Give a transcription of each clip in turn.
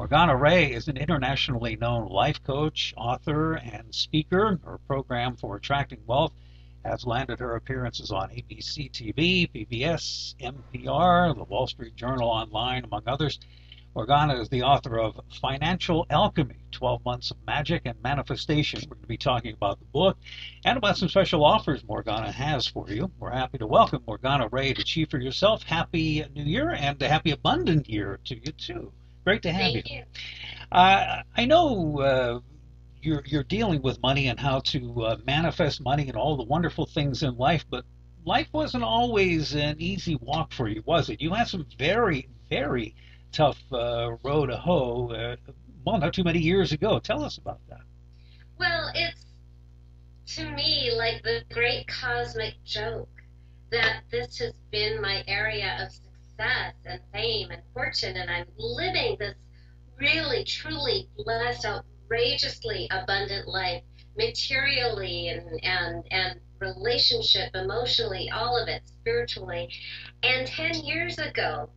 Morgana Rae is an internationally known life coach, author, and speaker. Her program for attracting wealth has landed her appearances on ABC TV, PBS, NPR, the Wall Street Journal Online, among others. Morgana is the author of Financial Alchemy, 12 Months of Magic and Manifestation. We're going to be talking about the book and about some special offers Morgana has for you. We're happy to welcome Morgana Rae to Chief for Yourself. Happy New Year and a happy abundant year to you, too. Great to have you. Thank you. I know you're dealing with money and how to manifest money and all the wonderful things in life, but life wasn't always an easy walk for you, was it? You had some very, very tough row to hoe, well, not too many years ago. Tell us about that. Well, it's to me like the great cosmic joke that this has been my area of success and fame and fortune, and I'm living this really, truly blessed, outrageously abundant life, materially and relationship, emotionally, all of it, spiritually. And 10 years ago,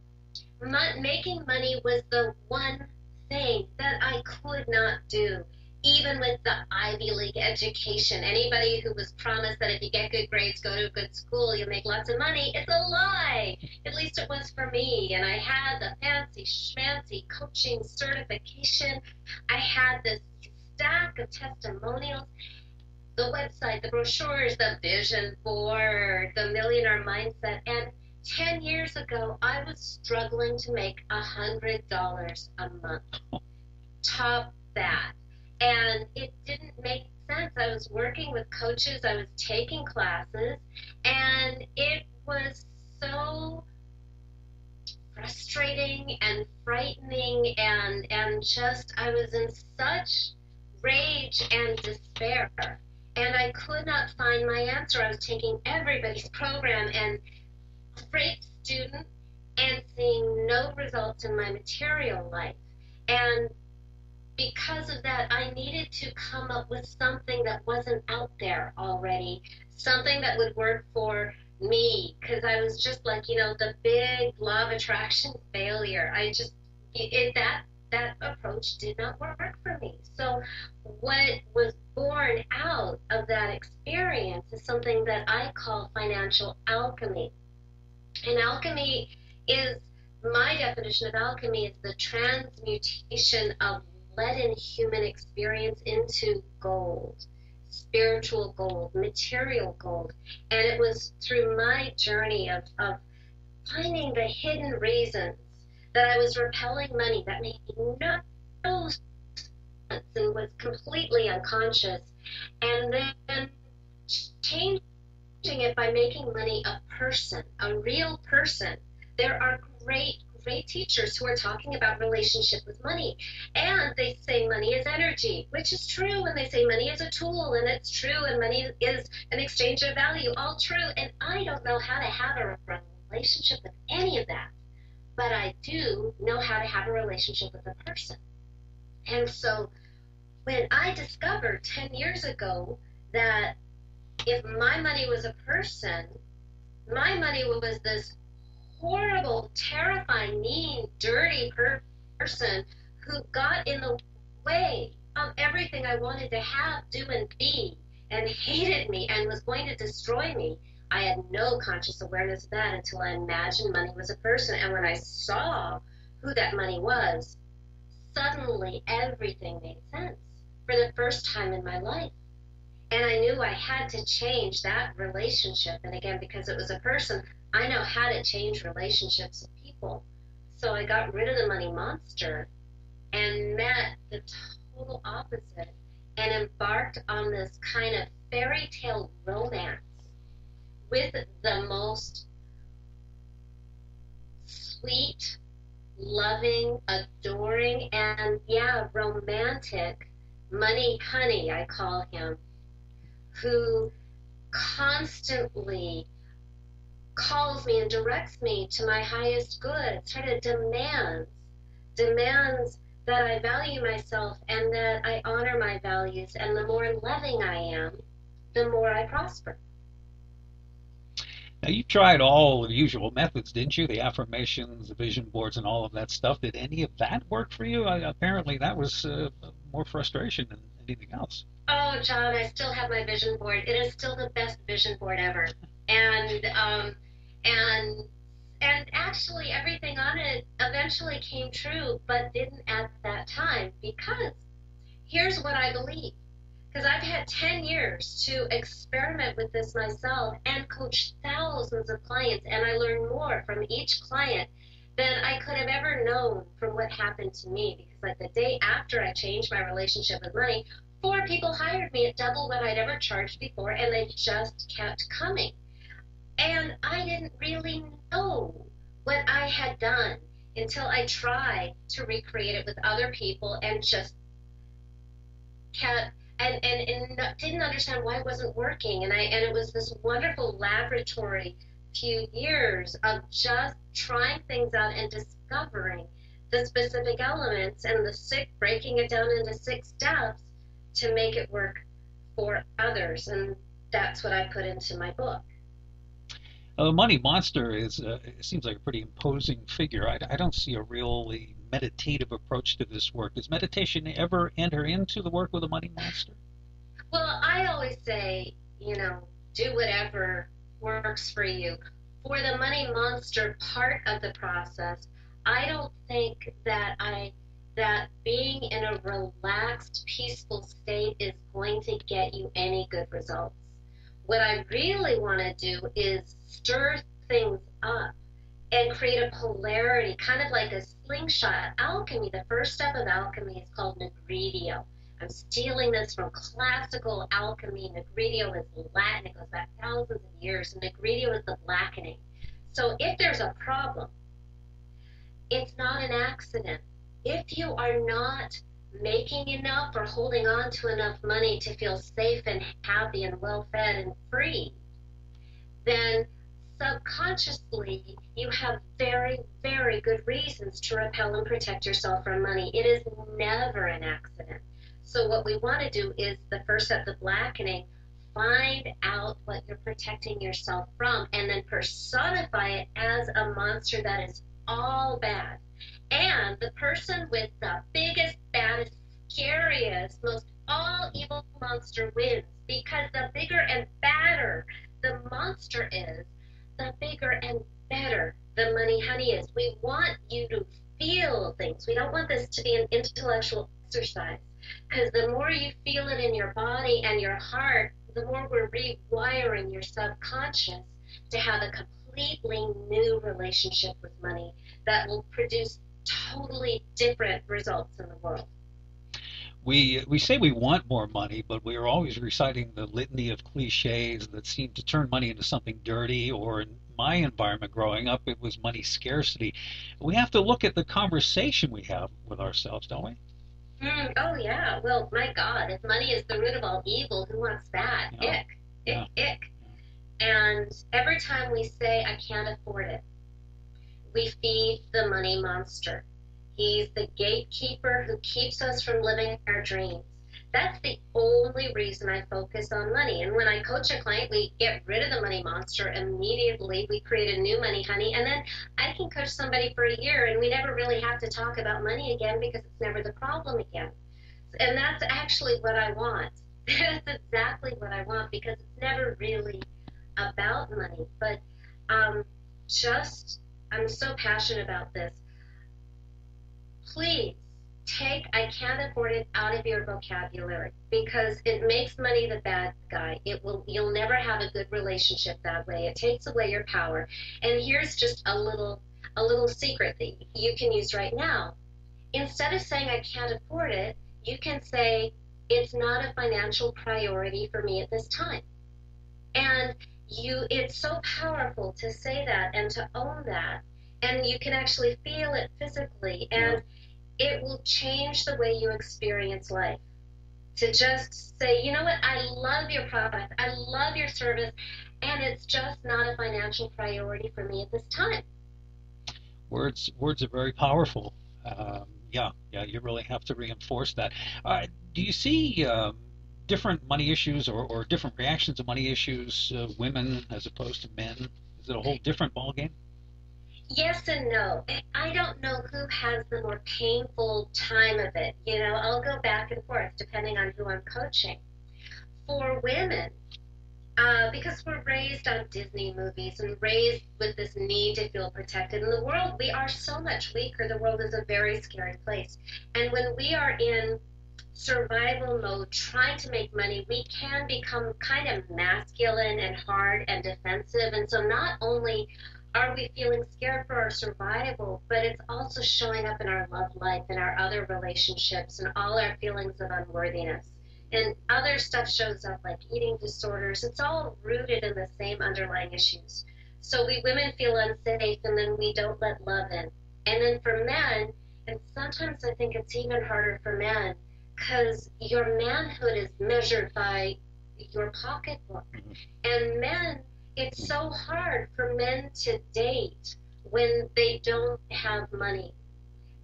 making money was the one thing that I could not do, even with the Ivy League education. Anybody who was promised that if you get good grades, go to a good school, you'll make lots of money, it's a lie. At least it was for me. And I had the fancy schmancy coaching certification. I had this stack of testimonials, the website, the brochures, the vision board, the millionaire mindset. And 10 years ago, I was struggling to make $100 a month. Top that. And it didn't make sense. I was working with coaches, I was taking classes, and it was so frustrating and frightening and just I was in such rage and despair. And I could not find my answer. I was taking everybody's program and great student and seeing no results in my material life. And because of that, I needed to come up with something that wasn't out there already, something that would work for me, because I was just like, the big law of attraction failure. That approach did not work for me. So what was born out of that experience is something that I call financial alchemy. And alchemy is, my definition of alchemy is the transmutation of leaden human experience into gold, spiritual gold, material gold. And it was through my journey of finding the hidden reasons that I was repelling money that made no sense and was completely unconscious. And then changing it by making money a person, a real person. There are great teachers who are talking about relationship with money, and they say money is energy, which is true, and they say money is a tool, and it's true, and money is an exchange of value, all true. And I don't know how to have a relationship with any of that, but I do know how to have a relationship with a person. And so when I discovered 10 years ago that if my money was a person, my money was this horrible, terrifying, mean, dirty person who got in the way of everything I wanted to have, do, and be, and hated me and was going to destroy me. I had no conscious awareness of that until I imagined money was a person. And when I saw who that money was, suddenly everything made sense for the first time in my life. And I knew I had to change that relationship. And again, because it was a person, I know how to change relationships with people. So I got rid of the money monster and met the total opposite and embarked on this kind of fairy tale romance with the most sweet, loving, adoring, and romantic money honey, I call him, who constantly calls me and directs me to my highest good, sort of demands that I value myself and that I honor my values. And the more loving I am, the more I prosper. Now, you tried all the usual methods, didn't you? The affirmations, the vision boards, and all of that stuff. Did any of that work for you? Apparently, that was more frustration than anything else. Oh, John, I still have my vision board. It is still the best vision board ever. And and and actually everything on it eventually came true, but didn't at that time because here's what I believe. Because I've had 10 years to experiment with this myself and coach thousands of clients, and I learn more from each client than I could have ever known from what happened to me. Because, like, the day after I changed my relationship with money, 4 people hired me at double what I'd ever charged before, and they just kept coming. And I didn't really know what I had done until I tried to recreate it with other people and just kept and didn't understand why it wasn't working. And it was this wonderful laboratory few years of just trying things out and discovering the specific elements and breaking it down into 6 steps to make it work for others. And that's what I put into my book. Money Monster it seems like a pretty imposing figure. I don't see a really meditative approach to this work. Does meditation ever enter into the work with a Money Monster? Well, I always say, do whatever works for you. For the Money Monster part of the process, I don't think that being in a relaxed, peaceful state is going to get you any good results. What I really want to do is stir things up and create a polarity, kind of like a slingshot. Alchemy, the first step of alchemy is called negredio. I'm stealing this from classical alchemy. Negredio is Latin. It goes back thousands of years. And negredio is the blackening. So if there's a problem, it's not an accident. If you are not making enough or holding on to enough money to feel safe and happy and well fed and free, then subconsciously you have very, very good reasons to repel and protect yourself from money. It is never an accident. So what we want to do is the first step, the blackening, find out what you're protecting yourself from and then personify it as a monster that is all bad. And the person with the biggest, baddest, scariest, most all evil monster wins, because the bigger and badder the monster is, the bigger and better the money honey is. We want you to feel things. We don't want this to be an intellectual exercise, because the more you feel it in your body and your heart, the more we're rewiring your subconscious to have a completely new relationship with money that will produce totally different results in the world. We say we want more money, but we are always reciting the litany of cliches that seem to turn money into something dirty, or in my environment growing up, it was money scarcity. We have to look at the conversation we have with ourselves, don't we? Oh, yeah. Well, my God, if money is the root of all evil, who wants that? Yeah. Ick, Yeah. ick, ick. And every time we say, I can't afford it, we feed the money monster. He's the gatekeeper who keeps us from living our dreams. That's the only reason I focus on money. And when I coach a client, we get rid of the money monster immediately. We create a new money honey. And then I can coach somebody for a year and we never really have to talk about money again because it's never the problem again. And that's actually what I want. That's exactly what I want, because it's never really about money. But I'm so passionate about this. Please take I can't afford it out of your vocabulary, because it makes money the bad guy. You'll never have a good relationship that way. It takes away your power. And here's just a little secret that you can use right now. Instead of saying I can't afford it, you can say it's not a financial priority for me at this time. And it's so powerful to say that and to own that. And you can actually feel it physically. And it will change the way you experience life. To just say, you know what, I love your product, I love your service, and it's just not a financial priority for me at this time. Words are very powerful. Yeah, you really have to reinforce that. Do you see different money issues or different reactions to money issues, women as opposed to men? Is it a whole different ballgame? Yes and no. I don't know who has the more painful time of it. I'll go back and forth depending on who I'm coaching. For women, because we're raised on Disney movies and raised with this need to feel protected in the world, we are so much weaker. The world is a very scary place. And when we are in survival mode trying to make money, we can become kind of masculine and hard and defensive. And so not only are we feeling scared for our survival, but it's also showing up in our love life and our other relationships and all our feelings of unworthiness. And other stuff shows up like eating disorders. It's all rooted in the same underlying issues. So we women feel unsafe and then we don't let love in. And then for men, and sometimes I think it's even harder for men, because your manhood is measured by your pocketbook. And men, it's so hard for men to date when they don't have money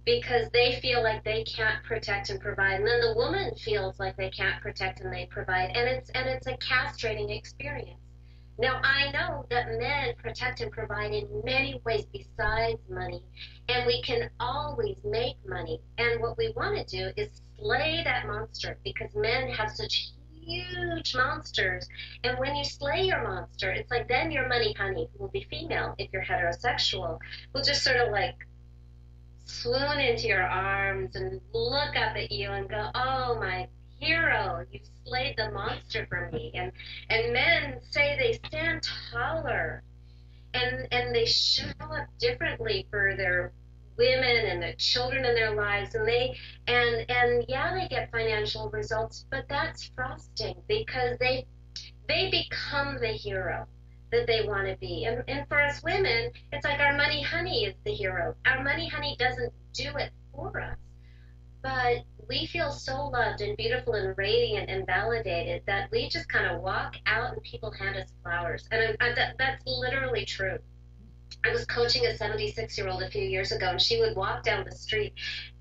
because they feel like they can't protect and provide. And then the woman feels like they can't protect and they provide. And it's a castrating experience. Now, I know that men protect and provide in many ways besides money, and we can always make money. And what we want to do is slay that monster because men have such huge monsters. And when you slay your monster, it's like then your money honey, who will be female if you're heterosexual, will just sort of like swoon into your arms and look up at you and go, oh, my hero, you slayed the monster for me. And men say they stand taller and they show up differently for their women and the children in their lives, and yeah, they get financial results, but that's frosting because they become the hero that they want to be. And for us women, it's like our money honey is the hero. Our money honey doesn't do it for us, but we feel so loved and beautiful and radiant and validated that we just kind of walk out and people hand us flowers. And that's literally true. I was coaching a 76-year-old a few years ago, and she would walk down the street,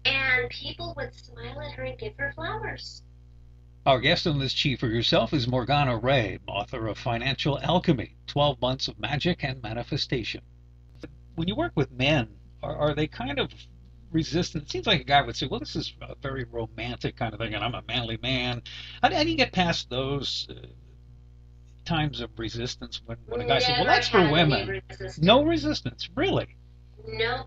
and people would smile at her and give her flowers. Our guest on this Chief for Yourself is Morgana Rae, author of Financial Alchemy, 12 Months of Magic and Manifestation. When you work with men, are they kind of resistant? It seems like a guy would say, well, this is a very romantic kind of thing, and I'm a manly man. How do you get past those times of resistance when a guy says, well, Never that's for had any women? resistance. No resistance, really? No.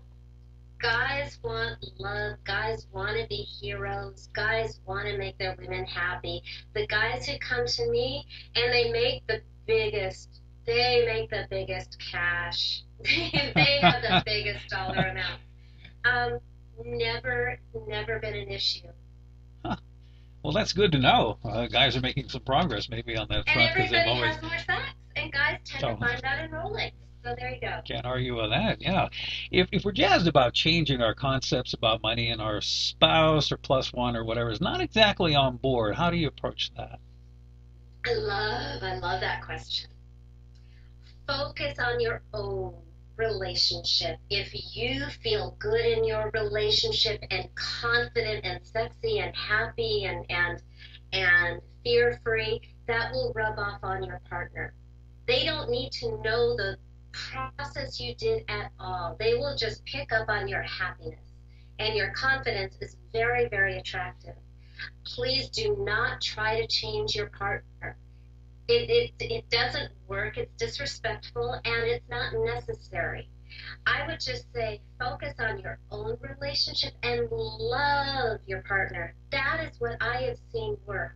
Guys want love. Guys want to be heroes. Guys want to make their women happy. The guys who come to me and they make the biggest cash. They have the biggest dollar amount. Never been an issue. Huh. Well, that's good to know. Guys are making some progress maybe on that And front because they've everybody always. has more sex, and guys tend to find that enrolling. So there you go. Can't argue with that. Yeah. If we're jazzed about changing our concepts about money and our spouse or plus one or whatever is not exactly on board, how do you approach that? I love that question. Focus on your own relationship. If you feel good in your relationship and confident and sexy and happy and fear-free, that will rub off on your partner. They don't need to know the process you did at all. They will just pick up on your happiness. And your confidence is very, very attractive. Please do not try to change your partner. It doesn't work, it's disrespectful, and it's not necessary. I would just say focus on your own relationship and love your partner. That is what I have seen work.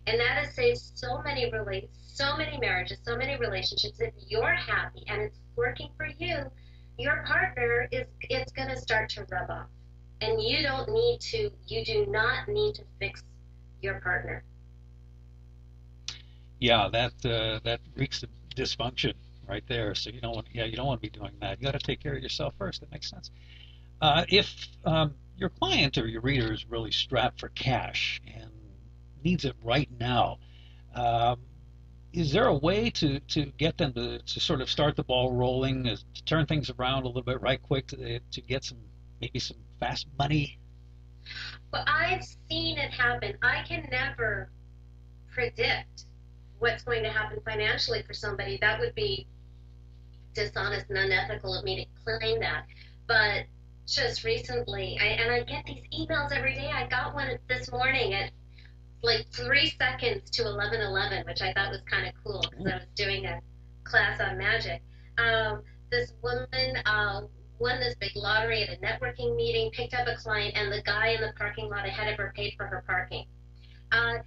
And that has saved so many marriages, so many relationships. If you're happy and it's working for you, your partner it's going to start to rub off. And you do not need to fix your partner. Yeah, that reeks of dysfunction right there. So you don't want to be doing that. You got to take care of yourself first. That makes sense. If your client or your reader is really strapped for cash and needs it right now, um, is there a way to get them to sort of start the ball rolling, to turn things around a little bit right quick to get maybe some fast money? Well, I've seen it happen. I can never predict what's going to happen financially for somebody. That would be dishonest and unethical of me to claim that. But just recently, I get these emails every day. I got one this morning at like 3 seconds to 11:11, which I thought was kind of cool because I was doing a class on magic. This woman won this big lottery at a networking meeting, picked up a client, and the guy in the parking lot ahead of her paid for her parking. Uh,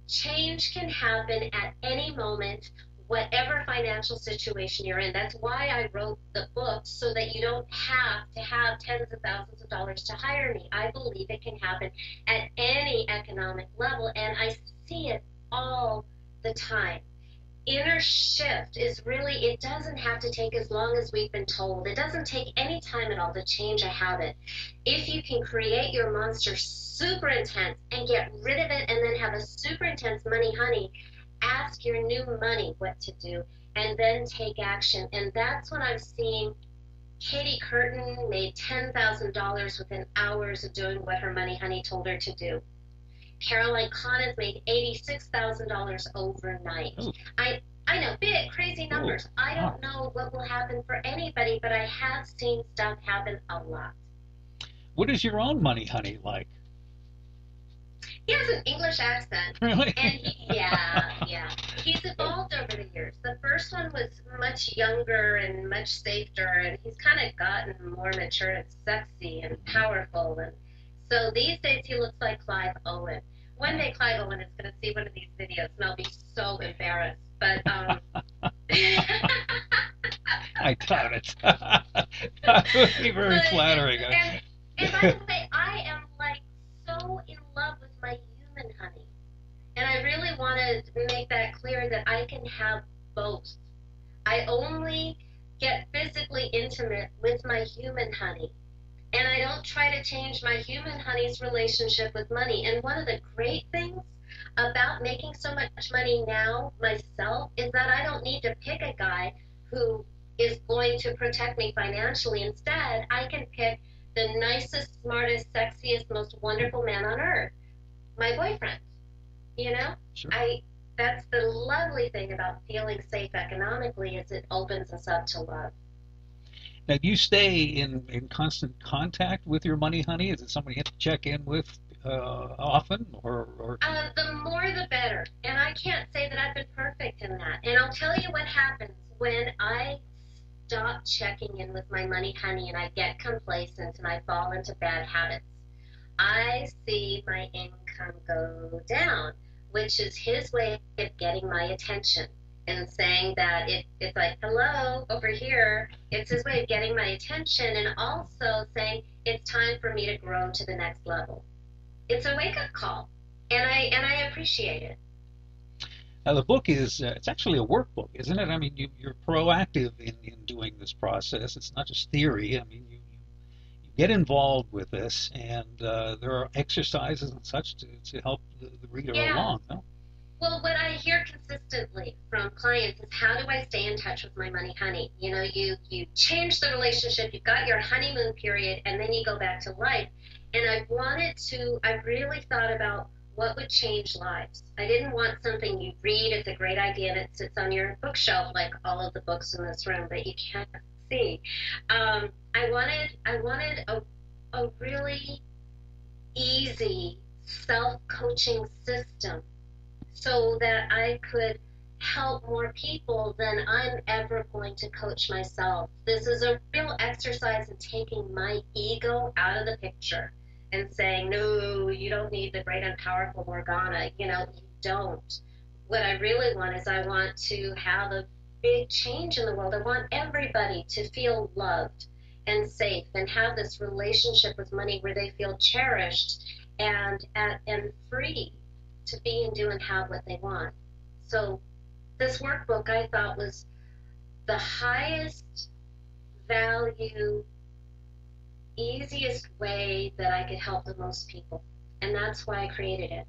Change can happen at any moment, whatever financial situation you're in. That's why I wrote the book, so that you don't have to have tens of thousands of dollars to hire me. I believe it can happen at any economic level, and I see it all the time. Inner shift is really, it doesn't have to take as long as we've been told. It doesn't take any time at all to change a habit. If you can create your monster super intense and get rid of it and then have a super intense money honey, ask your new money what to do and then take action. And that's when I've seen Katie Curtin made $10,000 within hours of doing what her money honey told her to do. Caroline Collins made $86,000 overnight. Ooh. I know, big, crazy numbers. Ooh. I don't know what will happen for anybody, but I have seen stuff happen a lot. What is your own money honey like? He has an English accent. Really? And yeah. He's evolved over the years. The first one was much younger and much safer, and he's kind of gotten more mature and sexy and powerful. And so these days he looks like Clive Owen. One day Clive Owen is going to see one of these videos, and I'll be so embarrassed. But I doubt it. That would be very flattering. And by the way, I am like so in love with my human honey. And I really want to make that clear that I can have both. I only get physically intimate with my human honey. And I don't try to change my human honey's relationship with money. And one of the great things about making so much money now myself is that I don't need to pick a guy who is going to protect me financially. Instead, I can pick the nicest, smartest, sexiest, most wonderful man on earth, my boyfriend. You know? Sure. That's the lovely thing about feeling safe economically, is it opens us up to love. Now, do you stay in constant contact with your money honey? Is it somebody you have to check in with often, or? The more the better. And I can't say that I've been perfect in that. And I'll tell you what happens when I stop checking in with my money honey and I get complacent and I fall into bad habits. I see my income go down, which is his way of getting my attention and saying that it's like, hello, over here. It's his way of getting my attention and also saying it's time for me to grow to the next level. It's a wake-up call, and I appreciate it. Now, the book is, it's actually a workbook, isn't it? I mean, you're proactive in doing this process. It's not just theory. I mean, you get involved with this, and there are exercises and such to help the reader along, no? Well, what I hear consistently from clients is, how do I stay in touch with my money honey? You know, you change the relationship, you've got your honeymoon period, and then you go back to life. And I really thought about what would change lives. I didn't want something you read, it's a great idea, and it sits on your bookshelf like all of the books in this room that you can't see. I wanted a really easy self-coaching system so that I could help more people than I'm ever going to coach myself. This is a real exercise in taking my ego out of the picture and saying, no, you don't need the great and powerful Morgana. You know, you don't. What I really want is, I want to have a big change in the world. I want everybody to feel loved and safe and have this relationship with money where they feel cherished and free to be and do and have what they want. So this workbook, I thought, was the highest value, easiest way that I could help the most people. And that's why I created it.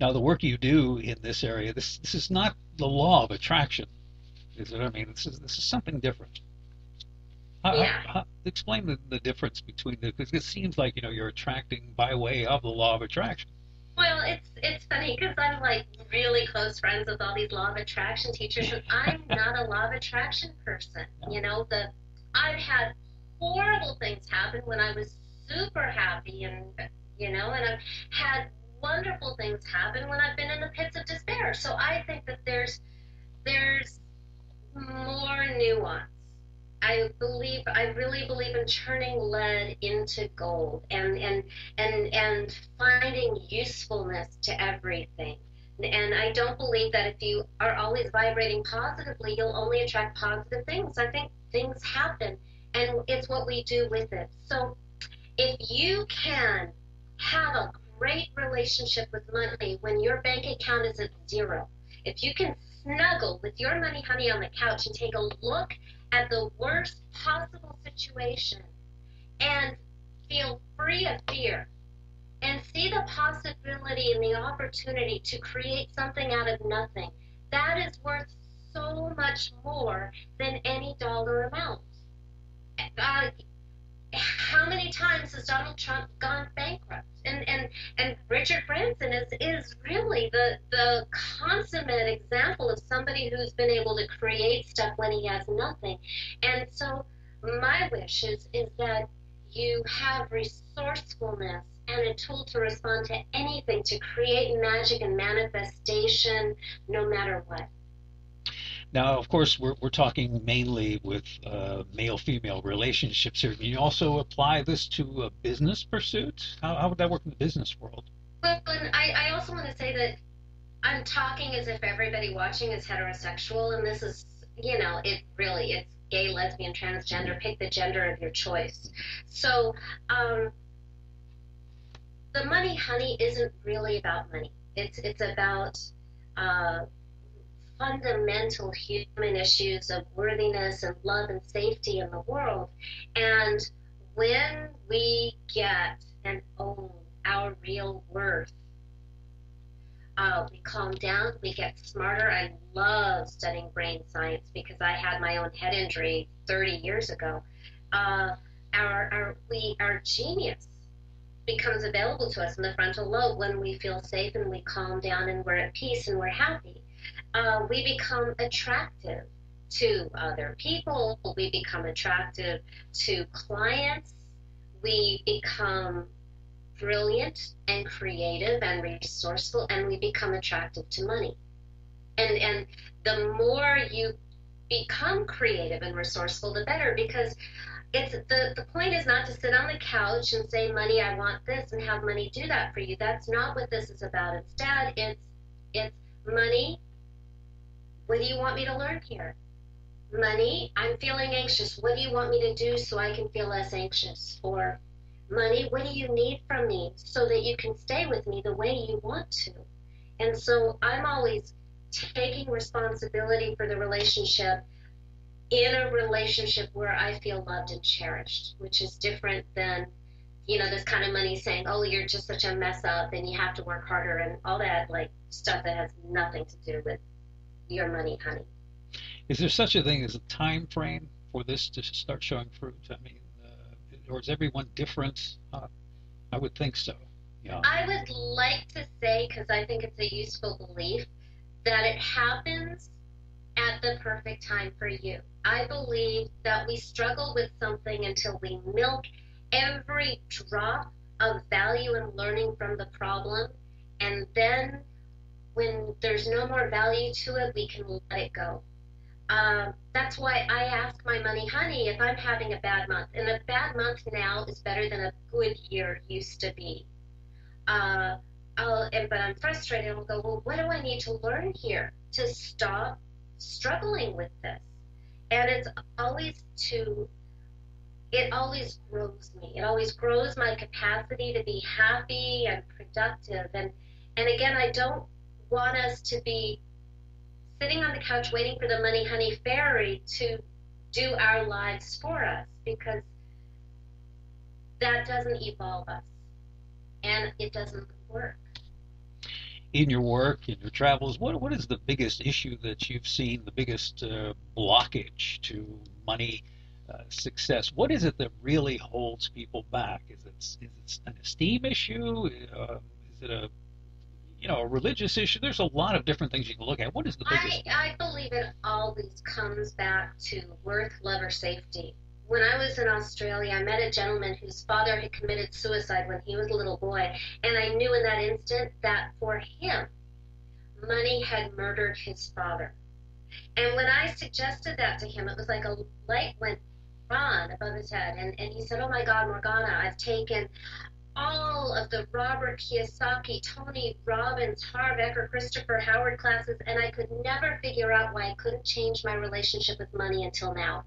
Now, the work you do in this area, this is not the law of attraction, is it? I mean, this is something different. Explain the difference between because it seems like, you're attracting by way of the law of attraction. Well, it's funny because I'm like really close friends with all these law of attraction teachers, and I'm not a law of attraction person. No. I've had horrible things happen when I was super happy, and and I've had wonderful things happen when I've been in the pits of despair. So I think that there's more nuance. I really believe in turning lead into gold and finding usefulness to everything. And I don't believe that if you are always vibrating positively, you'll only attract positive things. I think things happen, and it's what we do with it. So if you can have a great relationship with money when your bank account is at zero, if you can snuggle with your money honey on the couch and take a look at the worst possible situation and feel free of fear and see the possibility and the opportunity to create something out of nothing, that is worth so much more than any dollar amount. Uh, how many times has Donald Trump gone bankrupt? And Richard Branson is really the consummate example of somebody who's been able to create stuff when he has nothing. And so my wish is that you have resourcefulness and a tool to respond to anything, to create magic and manifestation no matter what. Now, of course, we're talking mainly with male-female relationships here. Can you also apply this to a business pursuit? How would that work in the business world? Well, and I also want to say that I'm talking as if everybody watching is heterosexual, and this is, it's gay, lesbian, transgender, pick the gender of your choice. So, the money honey isn't really about money. It's about uh, fundamental human issues of worthiness and love and safety in the world. And when we get and own our real worth, we calm down, we get smarter. I love studying brain science because I had my own head injury 30 years ago. Uh, our genius becomes available to us in the frontal lobe when we feel safe and we calm down and we're at peace and we're happy. We become attractive to other people. We become attractive to clients. We become brilliant and creative and resourceful, and we become attractive to money. And the more you become creative and resourceful, the better, because it's the point is not to sit on the couch and say, money, I want this, and have money do that for you. That's not what this is about. Instead, it's money, what do you want me to learn here? Money, I'm feeling anxious. What do you want me to do so I can feel less anxious? Or money, what do you need from me so that you can stay with me the way you want to? And so I'm always taking responsibility for the relationship in a relationship where I feel loved and cherished, which is different than, this kind of money saying, oh, you're just such a mess up and you have to work harder and all that, like, stuff that has nothing to do with your money, honey. Is there such a thing as a time frame for this to start showing fruit? I mean, or is everyone different? I would think so. Yeah. I would like to say, because I think it's a useful belief, that it happens at the perfect time for you. I believe that we struggle with something until we milk every drop of value and learning from the problem, and then when there's no more value to it, we can let it go. That's why I ask my money honey if I'm having a bad month. And a bad month now is better than a good year used to be. Uh, but I'm frustrated. I'll go, well, what do I need to learn here to stop struggling with this? And it always grows me. It always grows my capacity to be happy and productive. And again, I don't want us to be sitting on the couch waiting for the money honey fairy to do our lives for us, because that doesn't evolve us and it doesn't work. In your work, in your travels, what is the biggest issue that you've seen, the biggest blockage to money success? What is it that really holds people back? Is it an esteem issue? Is it a a religious issue. There's a lot of different things you can look at. What is the biggest? I believe it always comes back to worth, love, or safety. When I was in Australia, I met a gentleman whose father had committed suicide when he was a little boy, and I knew in that instant that for him, money had murdered his father. And when I suggested that to him, it was like a light went on above his head, and he said, "Oh my God, Morgana, I've taken all of the Robert Kiyosaki, Tony Robbins, Harv Eker, Christopher Howard classes, and I could never figure out why I couldn't change my relationship with money until now."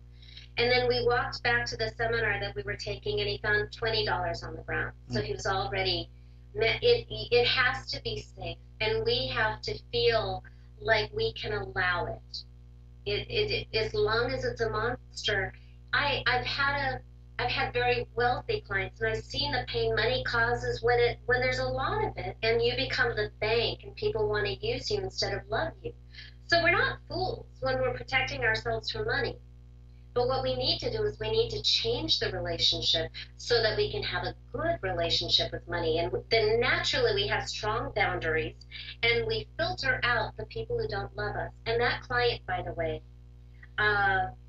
And then we walked back to the seminar that we were taking, and he found $20 on the ground. So he was already, it has to be safe, and we have to feel like we can allow it. As long as it's a monster. I've had very wealthy clients, and I've seen the pain money causes when there's a lot of it, and you become the bank, and people want to use you instead of love you. So we're not fools when we're protecting ourselves from money. But what we need to do is we need to change the relationship so that we can have a good relationship with money. And then naturally we have strong boundaries, and we filter out the people who don't love us. And that client, by the way,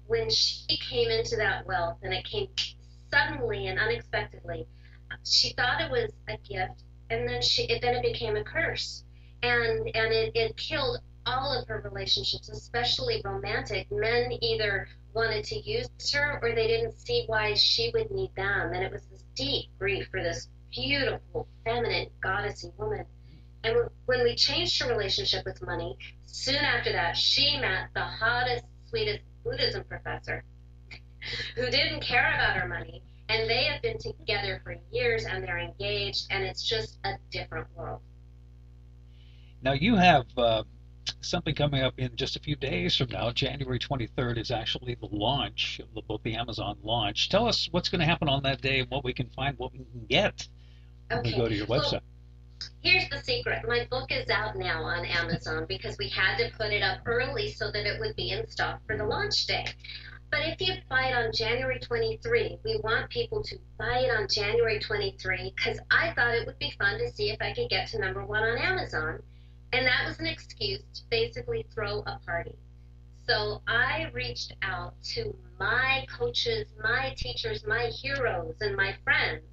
when she came into that wealth, and it came suddenly and unexpectedly, she thought it was a gift, and then it became a curse, and it killed all of her relationships, especially romantic. Men either wanted to use her, or they didn't see why she would need them, and it was this deep grief for this beautiful, feminine, goddessy woman. And when we changed her relationship with money, soon after that, she met the hottest, sweetest Buddhism professor who didn't care about her money, and they have been together for years, and they're engaged, and it's just a different world. Now you have something coming up in just a few days from now. January 23rd is actually the launch of the book, the Amazon launch. Tell us what's going to happen on that day and what we can find, what we can get when we go to your website. Here's the secret. My book is out now on Amazon because we had to put it up early so that it would be in stock for the launch day. But if you buy it on January 23, we want people to buy it on January 23 because I thought it would be fun to see if I could get to #1 on Amazon. And that was an excuse to basically throw a party. So I reached out to my coaches, my teachers, my heroes, and my friends.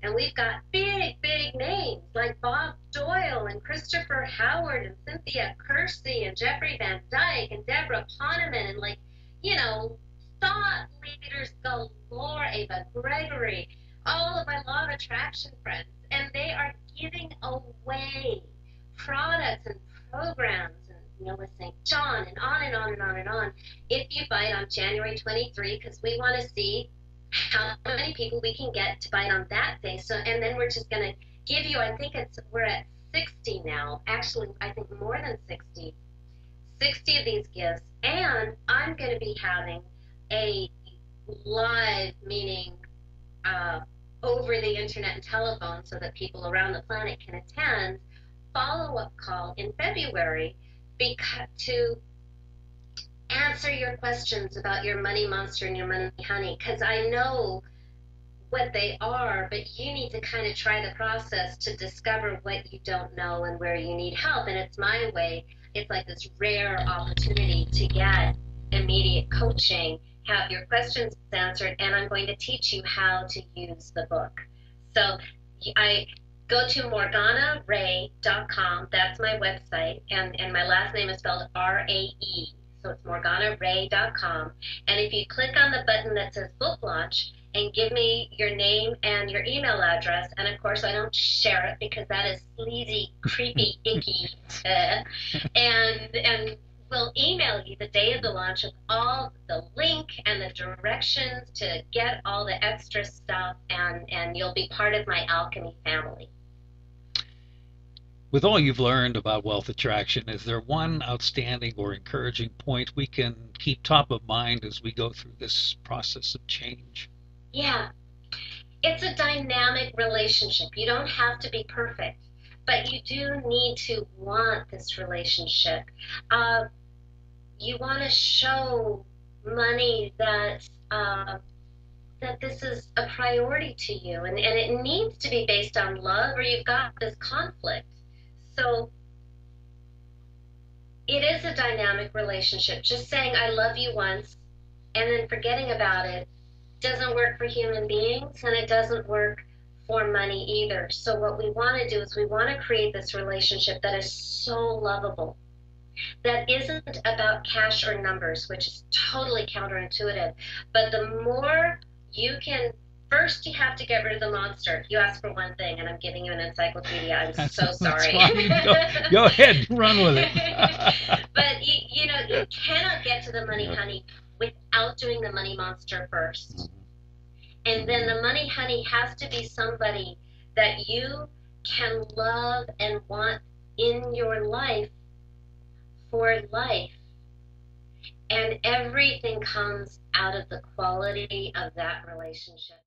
And we've got big, big names like Bob Doyle and Christopher Howard and Cynthia Kersey and Jeffrey Van Dyke and Deborah Poneman and thought leaders galore, Ava Gregory, all of my law of attraction friends. And they are giving away products and programs and with St. John and on and on and on and on if you buy it on January 23, because we want to see how many people we can get to buy it on that day. So, and then we're just going to give you, we're at 60 now, actually I think more than 60 of these gifts, and I'm going to be having a live, meaning over the internet and telephone so that people around the planet can attend, follow-up call in February to answer your questions about your money monster and your money honey, because I know what they are, but you need to kind of try the process to discover what you don't know and where you need help. And it's my way. It's like this rare opportunity to get immediate coaching, have your questions answered, and I'm going to teach you how to use the book. So I go to morganarae.com. That's my website, and my last name is spelled R-A-E. So it's morganarae.com. And if you click on the button that says book launch and give me your name and your email address, and of course I don't share it because that is sleazy, creepy, icky, and we'll email you the day of the launch with all the link and the directions to get all the extra stuff, and you'll be part of my alchemy family. With all you've learned about wealth attraction, is there one outstanding or encouraging point we can keep top of mind as we go through this process of change? Yeah, it's a dynamic relationship. You don't have to be perfect, but you do need to want this relationship. You want to show money that this is a priority to you, and it needs to be based on love, or you've got this conflict. So it is a dynamic relationship. Just saying I love you once and then forgetting about it doesn't work for human beings, and it doesn't work for money either. So what we want to do is we want to create this relationship that is so lovable, that isn't about cash or numbers, which is totally counterintuitive. But the more you can, first you have to get rid of the monster. You asked for one thing, and I'm giving you an encyclopedia. I'm so That's sorry. fine. Go ahead, run with it. But you cannot get to the money Yeah. honey without doing the money monster first. Mhm. And then the money honey has to be somebody that you can love and want in your life for life. And everything comes out of the quality of that relationship.